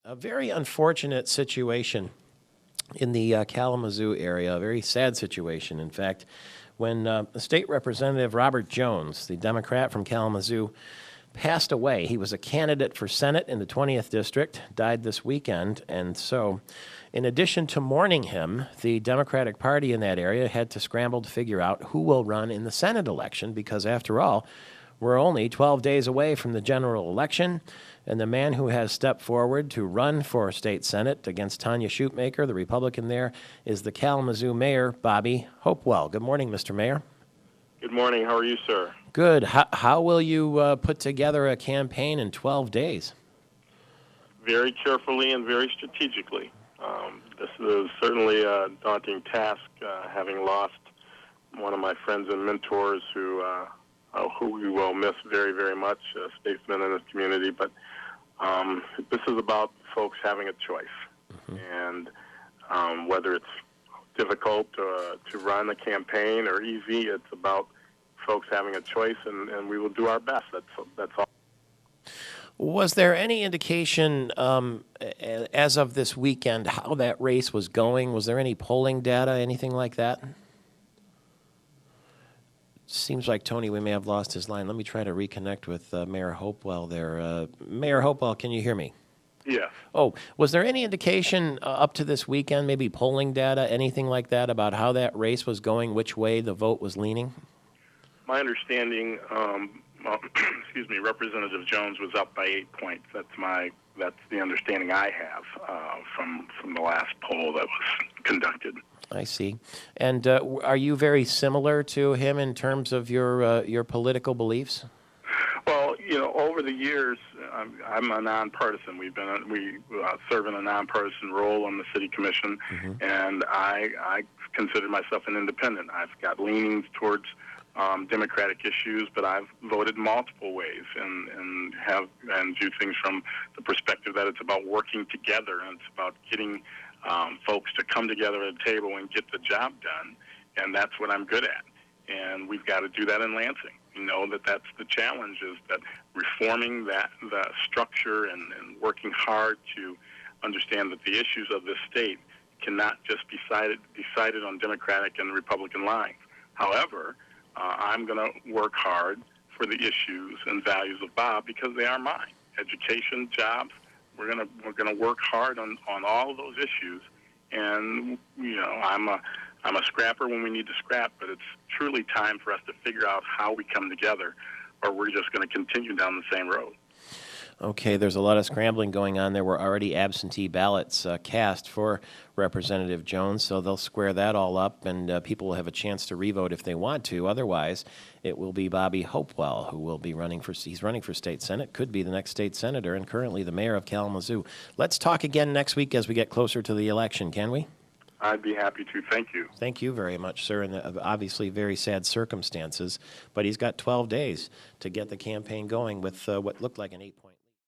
A very unfortunate situation in the Kalamazoo area, a very sad situation, in fact, when State Representative Robert Jones, the Democrat from Kalamazoo, passed away. He was a candidate for Senate in the 20th District, died this weekend, and so in addition to mourning him, the Democratic Party in that area had to scramble to figure out who will run in the Senate election because, after all, we're only 12 days away from the general election, and the man who has stepped forward to run for state Senate against Tanya Shoemaker, the Republican there, is the Kalamazoo Mayor, Bobby Hopewell. Good morning, Mr. Mayor. Good morning. How are you, sir? Good. How will you put together a campaign in 12 days? Very carefully and very strategically. This is certainly a daunting task, having lost one of my friends and mentors who we will miss very, very much, a statesman in this community. But this is about folks having a choice. Mm-hmm. And whether it's difficult to run a campaign or easy, it's about folks having a choice, and we will do our best. That's all. Was there any indication as of this weekend how that race was going? Was there any polling data, anything like that? Seems like, Tony, we may have lost his line. Let me try to reconnect with Mayor Hopewell there. Mayor Hopewell, can you hear me? Yes. Oh, was there any indication up to this weekend, maybe polling data, anything like that, about how that race was going, which way the vote was leaning? My understanding, Representative Jones was up by 8 points. That's the understanding I have from the last poll that was conducted. I see. And are you very similar to him in terms of your political beliefs? Well, over the years, I'm a nonpartisan. We serve in a nonpartisan role on the city commission, mm-hmm. and I consider myself an independent. I've got leanings towards democratic issues, but I've voted multiple ways and do things from the perspective that it's about working together, and it's about getting folks to come together at a table and get the job done, and that's what I'm good at. And we've got to do that in Lansing. We know that that's the challenge, is that reforming the structure and working hard to understand that the issues of this state cannot just be decided on Democratic and Republican lines. However, I'm going to work hard for the issues and values of Bob because they are mine. Education, jobs. We're gonna work hard on all of those issues, and I'm a scrapper when we need to scrap, but it's truly time for us to figure out how we come together, or we're just going to continue down the same road. Okay, there's a lot of scrambling going on. There were already absentee ballots cast for Representative Jones, so they'll square that all up, and people will have a chance to revote if they want to. Otherwise, it will be Bobby Hopewell who will be running for. He's running for state senate, could be the next state senator, and currently the mayor of Kalamazoo. Let's talk again next week as we get closer to the election, can we? I'd be happy to. Thank you. Thank you very much, sir. And obviously very sad circumstances, but he's got 12 days to get the campaign going with what looked like an 8-point.